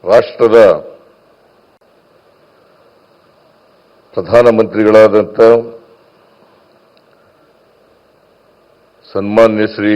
ರಾಷ್ಟ್ರದ ಪ್ರಧಾನಮಂತ್ರಿಗಳಾದಂಥ ಸನ್ಮಾನ್ಯ ಶ್ರೀ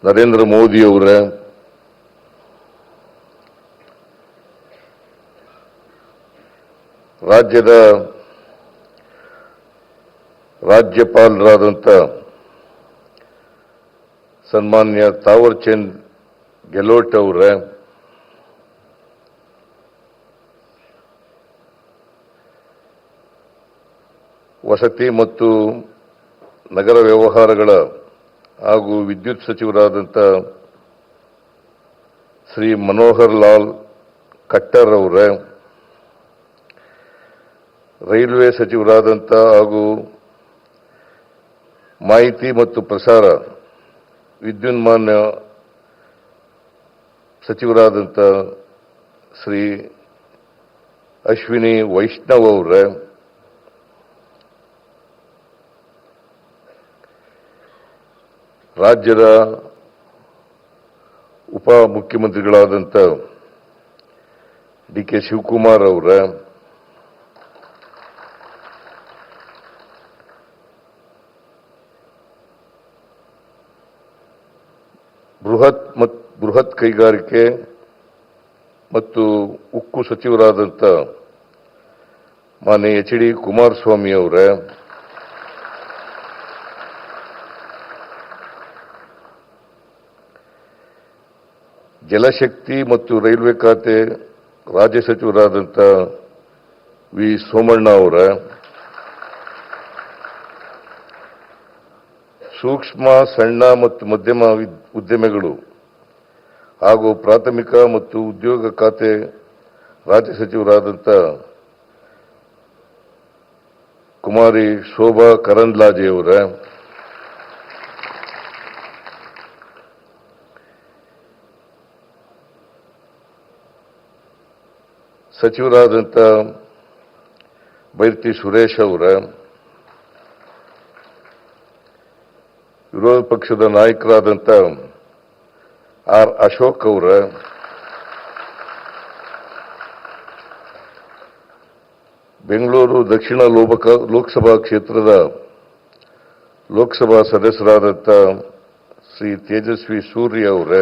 ನರೇಂದ್ರ ಮೋದಿ ಅವರ ರಾಜ್ಯದ ರಾಜ್ಯಪಾಲರಾದಂಥ ಸನ್ಮಾನ್ಯ ತಾವರ್ ಚಂದ್ ಗೆಹ್ಲೋಟ್ ಅವರ ವಸತಿ ಮತ್ತು ನಗರ ವ್ಯವಹಾರಗಳ ಹಾಗೂ ವಿದ್ಯುತ್ ಸಚಿವರಾದಂಥ ಶ್ರೀ ಮನೋಹರ್ ಲಾಲ್ ಖಟ್ಟರ್ ಅವರ ರೈಲ್ವೆ ಸಚಿವರಾದಂಥ ಹಾಗೂ ಮಾಹಿತಿ ಮತ್ತು ಪ್ರಸಾರ ವಿದ್ಯುನ್ಮಾನ ಸಚಿವರಾದಂಥ ಶ್ರೀ ಅಶ್ವಿನಿ ವೈಷ್ಣವ್ ಅವರ ರಾಜ್ಯದ ಉಪ ಮುಖ್ಯಮಂತ್ರಿಗಳಾದಂಥ ಡಿ ಕೆ ಶಿವಕುಮಾರ್ ಅವರ ಬೃಹತ್ ಕೈಗಾರಿಕೆ ಮತ್ತು ಉಕ್ಕು ಸಚಿವರಾದಂಥ ಮಾನ್ಯ ಎಚ್ ಡಿ ಕುಮಾರಸ್ವಾಮಿ ಅವರ ಜಲಶಕ್ತಿ ಮತ್ತು ರೈಲ್ವೆ ಖಾತೆ ರಾಜ್ಯ ಸಚಿವರಾದಂಥ ವಿ ಸೋಮಣ್ಣ ಅವರ ಸೂಕ್ಷ್ಮ ಸಣ್ಣ ಮತ್ತು ಮಧ್ಯಮ ಉದ್ಯಮಗಳು ಹಾಗೂ ಪ್ರಾಥಮಿಕ ಮತ್ತು ಉದ್ಯೋಗ ಖಾತೆ ರಾಜ್ಯ ಸಚಿವರಾದಂಥ ಕುಮಾರಿ ಶೋಭಾ ಕರಂದ್ಲಾಜೆ ಅವರ ಸಚಿವರಾದಂಥ ಬೈರತಿ ಸುರೇಶ್ ಅವರ ವಿರೋಧ ಪಕ್ಷದ ನಾಯಕರಾದಂಥ ಆರ್ ಅಶೋಕ್ ಅವರ ಬೆಂಗಳೂರು ದಕ್ಷಿಣ ಲೋಕಸಭಾ ಕ್ಷೇತ್ರದ ಲೋಕಸಭಾ ಸದಸ್ಯರಾದಂಥ ಶ್ರೀ ತೇಜಸ್ವಿ ಸೂರ್ಯ ಅವರ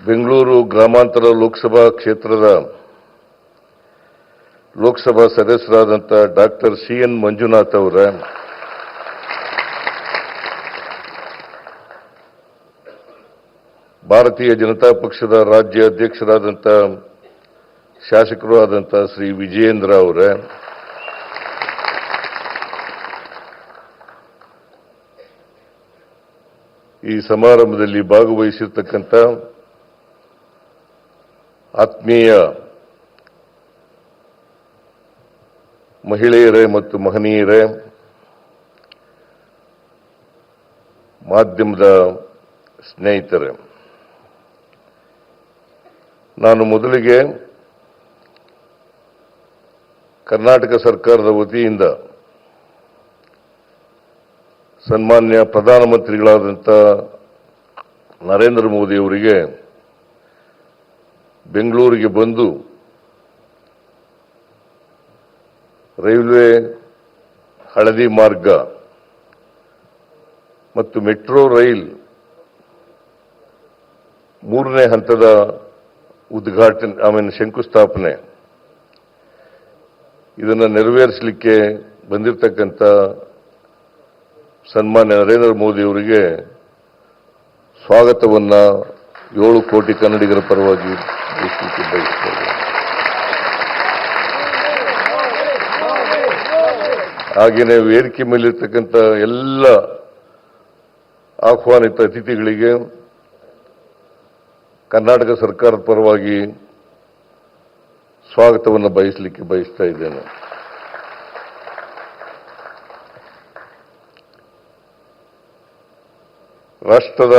ಬೆಂಗಳೂರು ಗ್ರಾಮಾಂತರ ಲೋಕಸಭಾ ಕ್ಷೇತ್ರದ ಲೋಕಸಭಾ ಸದಸ್ಯರಾದಂಥ ಡಾಕ್ಟರ್ ಸಿ ಎನ್ ಮಂಜುನಾಥ್ ಅವರ ಭಾರತೀಯ ಜನತಾ ಪಕ್ಷದ ರಾಜ್ಯ ಅಧ್ಯಕ್ಷರಾದಂಥ ಶಾಸಕರು ಆದಂಥ ಶ್ರೀ ವಿಜಯೇಂದ್ರ ಅವರ ಈ ಸಮಾರಂಭದಲ್ಲಿ ಭಾಗವಹಿಸಿರ್ತಕ್ಕಂಥ ಆತ್ಮೀಯ ಮಹಿಳೆಯರೇ ಮತ್ತು ಮಹನೀಯರೇ, ಮಾಧ್ಯಮದ ಸ್ನೇಹಿತರೇ, ನಾನು ಮೊದಲಿಗೆ ಕರ್ನಾಟಕ ಸರ್ಕಾರದ ವತಿಯಿಂದ ಸನ್ಮಾನ್ಯ ಪ್ರಧಾನಮಂತ್ರಿಗಳಾದಂಥ ನರೇಂದ್ರ ಮೋದಿ ಅವರಿಗೆ ಬೆಂಗಳೂರಿಗೆ ಬಂದು ರೈಲ್ವೆ ಹಳದಿ ಮಾರ್ಗ ಮತ್ತು ಮೆಟ್ರೋ ರೈಲ್ 3ನೇ ಹಂತದ ಉದ್ಘಾಟನೆ ಶಂಕುಸ್ಥಾಪನೆ ಇದನ್ನು ನೆರವೇರಿಸಲಿಕ್ಕೆ ಬಂದಿರತಕ್ಕಂಥ ಸನ್ಮಾನ್ಯ ನರೇಂದ್ರ ಮೋದಿ ಅವರಿಗೆ ಸ್ವಾಗತವನ್ನ 7 ಕೋಟಿ ಕನ್ನಡಿಗರ ಪರವಾಗಿ ಬಯಸುತ್ತೇನೆ. ಹಾಗೆಯೇ ವೇದಿಕೆ ಮೇಲಿರ್ತಕ್ಕಂಥ ಎಲ್ಲ ಆಹ್ವಾನಿತ ಅತಿಥಿಗಳಿಗೆ ಕರ್ನಾಟಕ ಸರ್ಕಾರದ ಪರವಾಗಿ ಸ್ವಾಗತವನ್ನು ಬಯಸಲಿಕ್ಕೆ ಬಯಸ್ತಾ ಇದ್ದೇನೆ. ರಾಷ್ಟ್ರದ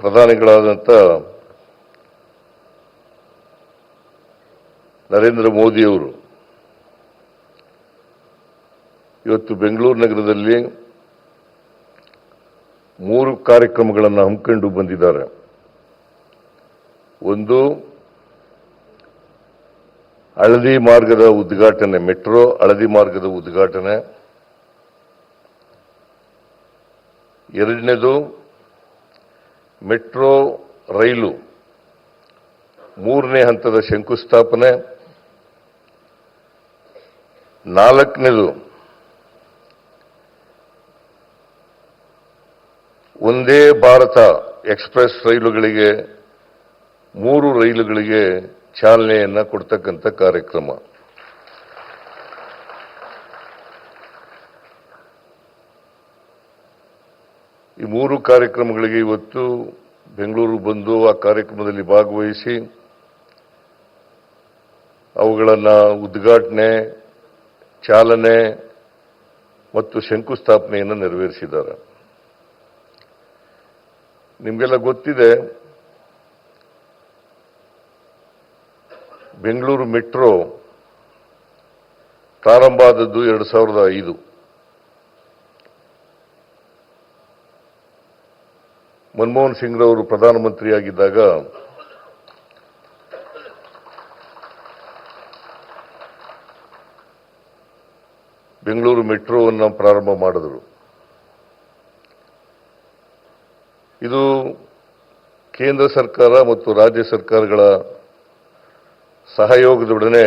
ಪ್ರಧಾನಿಗಳಾದಂಥ ನರೇಂದ್ರ ಮೋದಿ ಅವರು ಇವತ್ತು ಬೆಂಗಳೂರು ನಗರದಲ್ಲಿ 3 ಕಾರ್ಯಕ್ರಮಗಳನ್ನು ಹಮ್ಮಿಕೊಂಡು ಬಂದಿದ್ದಾರೆ. ಒಂದು, ಹಳದಿ ಮಾರ್ಗದ ಉದ್ಘಾಟನೆ, ಮೆಟ್ರೋ ಹಳದಿ ಮಾರ್ಗದ ಉದ್ಘಾಟನೆ. ಎರಡನೇದು, ಮೆಟ್ರೋ ರೈಲು 3ನೇ ಹಂತದ ಶಂಕುಸ್ಥಾಪನೆ. 4ನೇದು, ಒಂದೇ ಭಾರತ ಎಕ್ಸ್ಪ್ರೆಸ್ ರೈಲುಗಳಿಗೆ 3 ರೈಲುಗಳಿಗೆ ಚಾಲನೆಯನ್ನ ಕೊಡ್ತಕ್ಕಂಥ ಕಾರ್ಯಕ್ರಮ. ಈ 3 ಕಾರ್ಯಕ್ರಮಗಳಿಗೆ ಇವತ್ತು ಬೆಂಗಳೂರು ಬಂದು ಆ ಕಾರ್ಯಕ್ರಮದಲ್ಲಿ ಭಾಗವಹಿಸಿ ಅವುಗಳನ್ನು ಉದ್ಘಾಟನೆ, ಚಾಲನೆ ಮತ್ತು ಶಂಕುಸ್ಥಾಪನೆಯನ್ನು ನೆರವೇರಿಸಿದ್ದಾರೆ. ನಿಮಗೆಲ್ಲ ಗೊತ್ತಿದೆ, ಬೆಂಗಳೂರು ಮೆಟ್ರೋ ಪ್ರಾರಂಭ ಆದದ್ದು 2005. ಮನಮೋಹನ್ ಸಿಂಗ್ರವರು ಪ್ರಧಾನಮಂತ್ರಿಯಾಗಿದ್ದಾಗ ಬೆಂಗಳೂರು ಮೆಟ್ರೋವನ್ನು ಪ್ರಾರಂಭ ಮಾಡಿದರು. ಇದು ಕೇಂದ್ರ ಸರ್ಕಾರ ಮತ್ತು ರಾಜ್ಯ ಸರ್ಕಾರಗಳ ಸಹಯೋಗದೊಡನೆ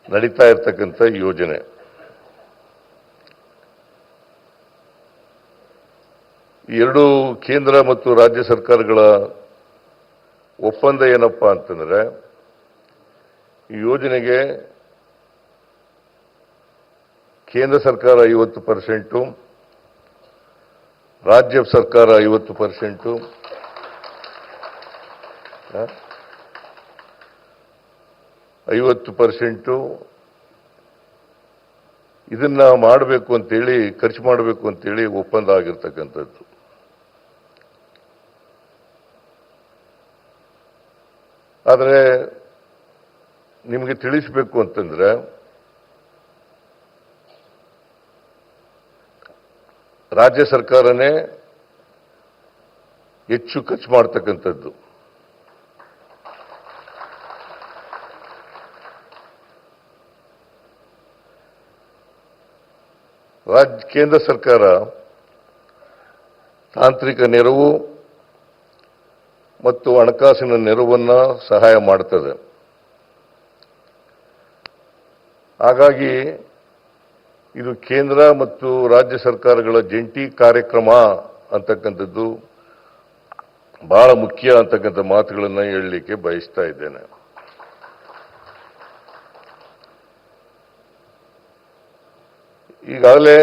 ನಡೀತಾ ಇರತಕ್ಕಂಥ ಯೋಜನೆ. ಎರಡು ಕೇಂದ್ರ ಮತ್ತು ರಾಜ್ಯ ಸರ್ಕಾರಗಳ ಒಪ್ಪಂದ ಏನಪ್ಪಾ ಅಂತಂದ್ರೆ, ಈ ಯೋಜನೆಗೆ ಕೇಂದ್ರ ಸರ್ಕಾರ 50%, ರಾಜ್ಯ ಸರ್ಕಾರ 50%, 50% ಇದನ್ನ ಮಾಡಬೇಕು ಅಂತೇಳಿ, ಖರ್ಚು ಮಾಡಬೇಕು ಅಂತೇಳಿ ಒಪ್ಪಂದ ಆಗಿರ್ತಕ್ಕಂಥದ್ದು. ಆದರೆ ನಿಮಗೆ ತಿಳಿಸಬೇಕು ಅಂತಂದ್ರೆ, ರಾಜ್ಯ ಸರ್ಕಾರನೇ ಹೆಚ್ಚು ಖರ್ಚು ಮಾಡ್ತಕ್ಕಂಥದ್ದು. ಕೇಂದ್ರ ಸರ್ಕಾರ ತಾಂತ್ರಿಕ ನೆರವು ಮತ್ತು ಹಣಕಾಸಿನ ನೆರವನ್ನ ಸಹಾಯ ಮಾಡ್ತದೆ. ಹಾಗಾಗಿ ಇದು ಕೇಂದ್ರ ಮತ್ತು ರಾಜ್ಯ ಸರ್ಕಾರಗಳ ಜಂಟಿ ಕಾರ್ಯಕ್ರಮ ಅಂತಕ್ಕಂಥದ್ದು ಬಹಳ ಮುಖ್ಯ ಅಂತಕ್ಕಂಥ ಮಾತುಗಳನ್ನು ಹೇಳಲಿಕ್ಕೆ ಬಯಸ್ತಾ ಇದ್ದೇನೆ. ಈಗಾಗಲೇ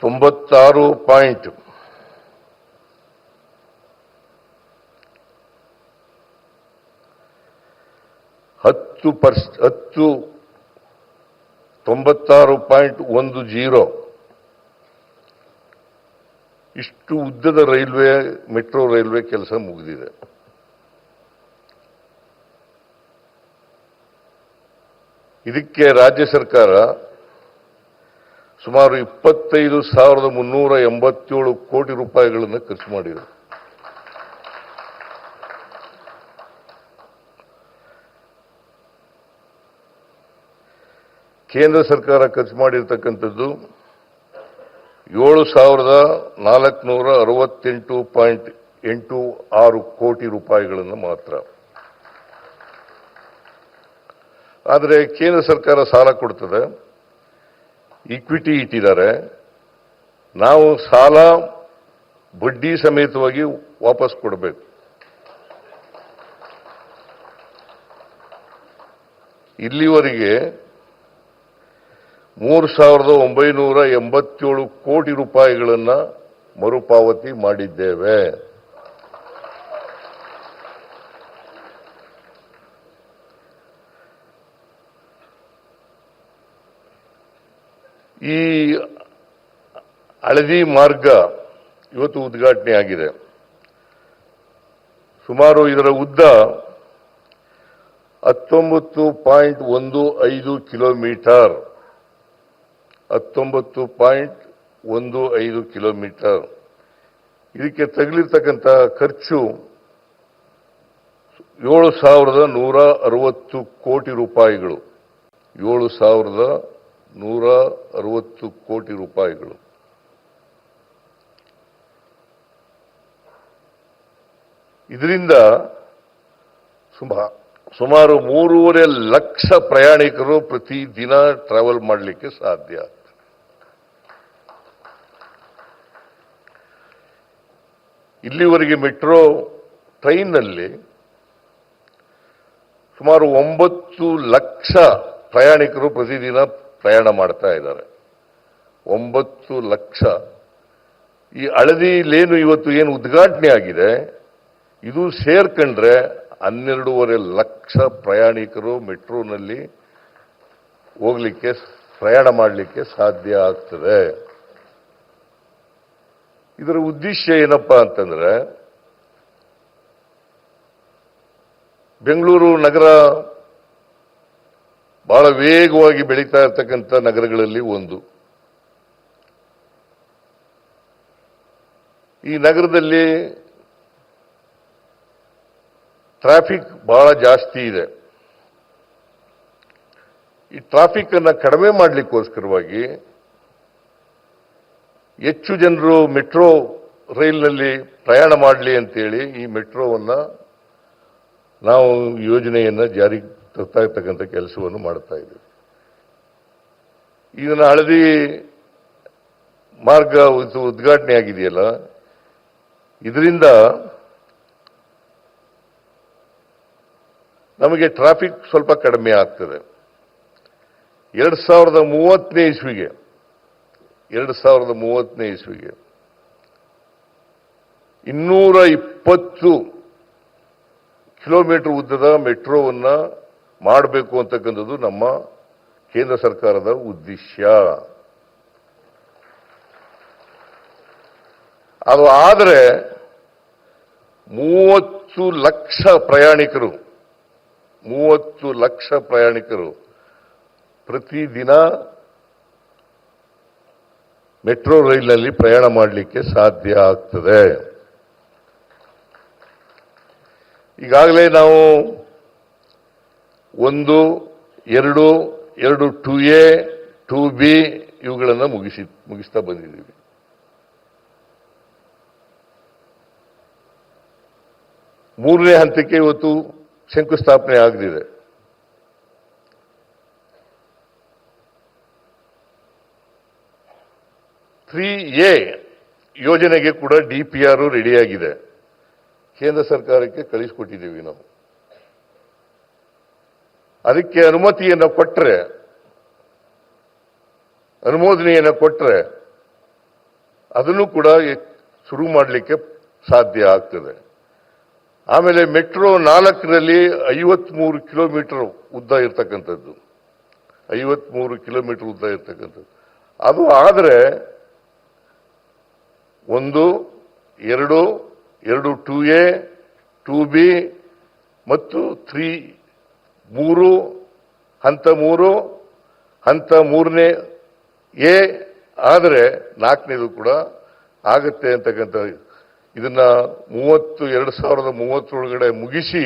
96.10% ಇಷ್ಟು ಉದ್ದದ ರೈಲ್ವೆ, ಮೆಟ್ರೋ ರೈಲ್ವೆ ಕೆಲಸ ಮುಗಿದಿದೆ. ಇದಕ್ಕೆ ರಾಜ್ಯ ಸರ್ಕಾರ ಸುಮಾರು 25,387 ಕೋಟಿ ರೂಪಾಯಿಗಳನ್ನು ಖರ್ಚು ಮಾಡಿದೆ. ಕೇಂದ್ರ ಸರ್ಕಾರ ಖರ್ಚು ಮಾಡಿರ್ತಕ್ಕಂಥದ್ದು 7,468.86 ಕೋಟಿ ರೂಪಾಯಿಗಳನ್ನು ಮಾತ್ರ. ಆದರೆ ಕೇಂದ್ರ ಸರ್ಕಾರ ಸಾಲ ಕೊಡ್ತದೆ, ಈಕ್ವಿಟಿ ಇಟ್ಟಿದ್ದಾರೆ. ನಾವು ಸಾಲ ಬಡ್ಡಿ ಸಮೇತವಾಗಿ ವಾಪಸ್ ಕೊಡಬೇಕು. ಇಲ್ಲಿವರೆಗೆ 3,987 ಕೋಟಿ ರೂಪಾಯಿಗಳನ್ನು ಮರುಪಾವತಿ ಮಾಡಿದ್ದೇವೆ. ಈ ಹಳದಿ ಮಾರ್ಗ ಇವತ್ತು ಉದ್ಘಾಟನೆ ಆಗಿದೆ. ಸುಮಾರು ಇದರ ಉದ್ದ 19.15 ಕಿಲೋಮೀಟರ್, 19.15 15 ಕಿಲೋಮೀಟರ್. ಇದಕ್ಕೆ ತಗಲಿರ್ತಕ್ಕಂಥ ಖರ್ಚು 7,160 ಕೋಟಿ ರೂಪಾಯಿಗಳು. 7,160 ಕೋಟಿ ರೂಪಾಯಿಗಳು. ಇದರಿಂದ ಸುಮಾರು 3.5 ಲಕ್ಷ ಪ್ರಯಾಣಿಕರು ಪ್ರತಿ ದಿನ ಟ್ರಾವೆಲ್ ಮಾಡಲಿಕ್ಕೆ ಸಾಧ್ಯ. ಇಲ್ಲಿವರೆಗೆ ಮೆಟ್ರೋ ಟ್ರೈನ್ನಲ್ಲಿ ಸುಮಾರು 9 ಲಕ್ಷ ಪ್ರಯಾಣಿಕರು ಪ್ರತಿದಿನ ಪ್ರಯಾಣ ಮಾಡ್ತಾ ಇದ್ದಾರೆ. 9 ಲಕ್ಷ. ಈ ಹಳದಿ ಲೇನು ಇವತ್ತು ಏನು ಉದ್ಘಾಟನೆ ಆಗಿದೆ, ಇದು ಸೇರ್ಕೊಂಡ್ರೆ 12.5 ಲಕ್ಷ ಪ್ರಯಾಣಿಕರು ಮೆಟ್ರೋನಲ್ಲಿ ಹೋಗ್ಲಿಕ್ಕೆ, ಪ್ರಯಾಣ ಮಾಡಲಿಕ್ಕೆ ಸಾಧ್ಯ ಆಗ್ತದೆ. ಇದರ ಉದ್ದೇಶ ಏನಪ್ಪಾ ಅಂತಂದ್ರೆ, ಬೆಂಗಳೂರು ನಗರ ಬಹಳ ವೇಗವಾಗಿ ಬೆಳೀತಾ ಇರತಕ್ಕಂಥ ನಗರಗಳಲ್ಲಿ ಒಂದು. ಈ ನಗರದಲ್ಲಿ ಟ್ರಾಫಿಕ್ ಬಹಳ ಜಾಸ್ತಿ ಇದೆ. ಈ ಟ್ರಾಫಿಕ್ ಅನ್ನ ಕಡಿಮೆ ಮಾಡಲಿಕ್ಕೋಸ್ಕರವಾಗಿ ಹೆಚ್ಚು ಜನರು ಮೆಟ್ರೋ ರೈಲ್ನಲ್ಲಿ ಪ್ರಯಾಣ ಮಾಡಲಿ ಅಂತೇಳಿ ಈ ಮೆಟ್ರೋವನ್ನ ನಾವು ಯೋಜನೆಯನ್ನ ಜಾರಿಗೆ ತರ್ತಾ ಇರ್ತಕ್ಕಂಥ ಕೆಲಸವನ್ನು ಮಾಡ್ತಾ ಇದ್ದೀವಿ. ಇದನ್ನ ಹಳದಿ ಮಾರ್ಗ ಉದ್ಘಾಟನೆ ಆಗಿದೆಯಲ್ಲ, ಇದರಿಂದ ನಮಗೆ ಟ್ರಾಫಿಕ್ ಸ್ವಲ್ಪ ಕಡಿಮೆ ಆಗ್ತದೆ. 2030ನೇ ಇಸ್ವಿಗೆ 220 ಕಿಲೋಮೀಟರ್ ಉದ್ದದ ಮೆಟ್ರೋವನ್ನ ಮಾಡಬೇಕು ಅಂತಕ್ಕಂಥದ್ದು ನಮ್ಮ ಕೇಂದ್ರ ಸರ್ಕಾರದ ಉದ್ದೇಶ. ಅದು ಆದರೆ 30 ಲಕ್ಷ ಪ್ರಯಾಣಿಕರು ಪ್ರತಿದಿನ ಮೆಟ್ರೋ ರೈಲ್ನಲ್ಲಿ ಪ್ರಯಾಣ ಮಾಡಲಿಕ್ಕೆ ಸಾಧ್ಯ ಆಗ್ತದೆ. ಈಗಾಗಲೇ ನಾವು 1, 2, 2A, 2B ಇವುಗಳನ್ನು ಮುಗಿಸ್ತಾ ಬಂದಿದ್ದೀವಿ. ಮೂರನೇ ಹಂತಕ್ಕೆ ಇವತ್ತು ಶಂಕುಸ್ಥಾಪನೆ ಆಗಲಿದೆ. ಎ ಯೋಜನೆಗೆ ಕೂಡ DPR ರೆಡಿಯಾಗಿದೆ. ಕೇಂದ್ರ ಸರ್ಕಾರಕ್ಕೆ ಕಳಿಸಿಕೊಟ್ಟಿದ್ದೀವಿ ನಾವು. ಅದಕ್ಕೆ ಅನುಮೋದನೆಯನ್ನು ಕೊಟ್ಟರೆ ಅದನ್ನು ಕೂಡ ಶುರು ಮಾಡಲಿಕ್ಕೆ ಸಾಧ್ಯ ಆಗ್ತದೆ. ಆಮೇಲೆ ಮೆಟ್ರೋ 4ರಲ್ಲಿ 53 ಕಿಲೋಮೀಟರ್ ಉದ್ದ ಇರ್ತಕ್ಕಂಥದ್ದು, 53 ಕಿಲೋಮೀಟರ್ ಉದ್ದ ಇರ್ತಕ್ಕಂಥದ್ದು. ಅದು ಆದರೆ 1, 2, 2A, 2B ಮತ್ತು 3 ಹಂತ 3ನೇ ಎ ಆದರೆ 4ನೇದು ಕೂಡ ಆಗತ್ತೆ ಅಂತಕ್ಕಂಥ ಇದನ್ನ 2030 ಒಳಗಡೆ ಮುಗಿಸಿ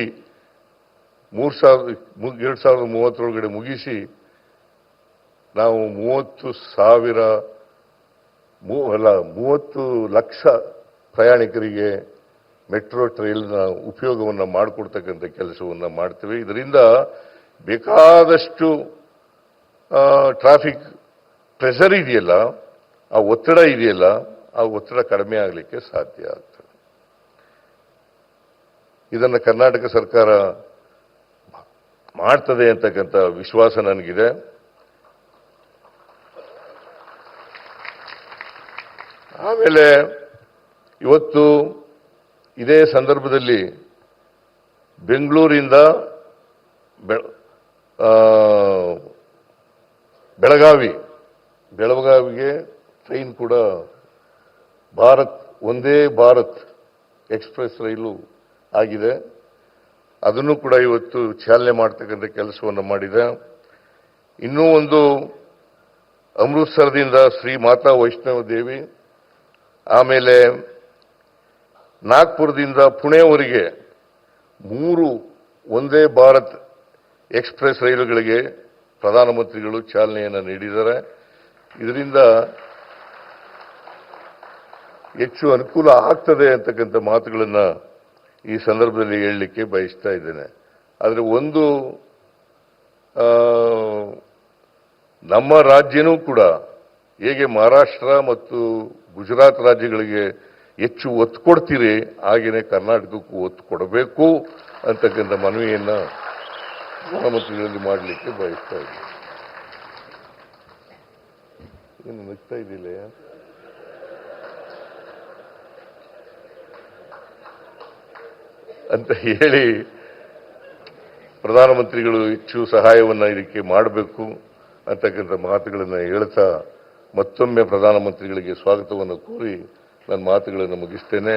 2030 ಒಳಗಡೆ ಮುಗಿಸಿ ನಾವು 30 ಲಕ್ಷ ಪ್ರಯಾಣಿಕರಿಗೆ ಮೆಟ್ರೋ ಟ್ರೈಲ್ನ ಉಪಯೋಗವನ್ನು ಮಾಡಿಕೊಡ್ತಕ್ಕಂಥ ಕೆಲಸವನ್ನು ಮಾಡ್ತೇವೆ. ಇದರಿಂದ ಬೇಕಾದಷ್ಟು ಟ್ರಾಫಿಕ್ ಪ್ರೆಷರ್ ಇದೆಯಲ್ಲ, ಆ ಒತ್ತಡ ಇದೆಯಲ್ಲ, ಆ ಒತ್ತಡ ಕಡಿಮೆ ಆಗಲಿಕ್ಕೆ ಸಾಧ್ಯ ಆಗ್ತದೆ. ಇದನ್ನು ಕರ್ನಾಟಕ ಸರ್ಕಾರ ಮಾಡ್ತದೆ ಅಂತಕ್ಕಂಥ ವಿಶ್ವಾಸ ನನಗಿದೆ. ಆಮೇಲೆ ಇವತ್ತು ಇದೇ ಸಂದರ್ಭದಲ್ಲಿ ಬೆಂಗಳೂರಿಂದ ಬೆಳಗಾವಿಗೆ ಟ್ರೈನ್ ಕೂಡ ಒಂದೇ ಭಾರತ್ ಎಕ್ಸ್ಪ್ರೆಸ್ ರೈಲು ಆಗಿದೆ. ಅದನ್ನು ಕೂಡ ಇವತ್ತು ಚಾಲನೆ ಮಾಡ್ತಕ್ಕಂಥ ಕೆಲಸವನ್ನು ಮಾಡಿದೆ. ಇನ್ನೂ ಒಂದು ಅಮೃತ್ಸರದಿಂದ ಶ್ರೀ ಮಾತಾ ವೈಷ್ಣವ ದೇವಿ, ಆಮೇಲೆ ನಾಗ್ಪುರದಿಂದ ಪುಣೆವರೆಗೆ 3 ಒಂದೇ ಭಾರತ್ ಎಕ್ಸ್ಪ್ರೆಸ್ ರೈಲುಗಳಿಗೆ ಪ್ರಧಾನಮಂತ್ರಿಗಳು ಚಾಲನೆಯನ್ನು ನೀಡಿದ್ದಾರೆ. ಇದರಿಂದ ಹೆಚ್ಚು ಅನುಕೂಲ ಆಗ್ತದೆ ಅಂತಕ್ಕಂಥ ಮಾತುಗಳನ್ನು ಈ ಸಂದರ್ಭದಲ್ಲಿ ಹೇಳಲಿಕ್ಕೆ ಬಯಸ್ತಾ ಇದ್ದೇನೆ. ಆದರೆ ಒಂದು ನಮ್ಮ ರಾಜ್ಯನೂ ಕೂಡ ಹೇಗೆ ಮಹಾರಾಷ್ಟ್ರ ಮತ್ತು ಗುಜರಾತ್ ರಾಜ್ಯಗಳಿಗೆ ಹೆಚ್ಚು ಒತ್ತು ಕೊಡ್ತೀರಿ, ಹಾಗೆಯೇ ಕರ್ನಾಟಕಕ್ಕೂ ಒತ್ತು ಕೊಡಬೇಕು ಅಂತಕ್ಕಂಥ ಮನವಿಯನ್ನು ಪ್ರಧಾನಮಂತ್ರಿಗಳಲ್ಲಿ ಮಾಡಲಿಕ್ಕೆ ಬಯಸ್ತಾ ಇದ್ದೀನಿ. ಏನು ನಗ್ತಾ ಇದ್ದಿಲ್ಲ ಅಂತ ಹೇಳಿ ಪ್ರಧಾನಮಂತ್ರಿಗಳು ಹೆಚ್ಚು ಸಹಾಯವನ್ನು ಇದಕ್ಕೆ ಮಾಡಬೇಕು ಅಂತಕ್ಕಂಥ ಮಾತುಗಳನ್ನು ಹೇಳ್ತಾ ಮತ್ತೊಮ್ಮೆ ಪ್ರಧಾನಮಂತ್ರಿಗಳಿಗೆ ಸ್ವಾಗತವನ್ನು ಕೋರಿ ನನ್ನ ಮಾತುಗಳನ್ನು ಮುಗಿಸ್ತೇನೆ.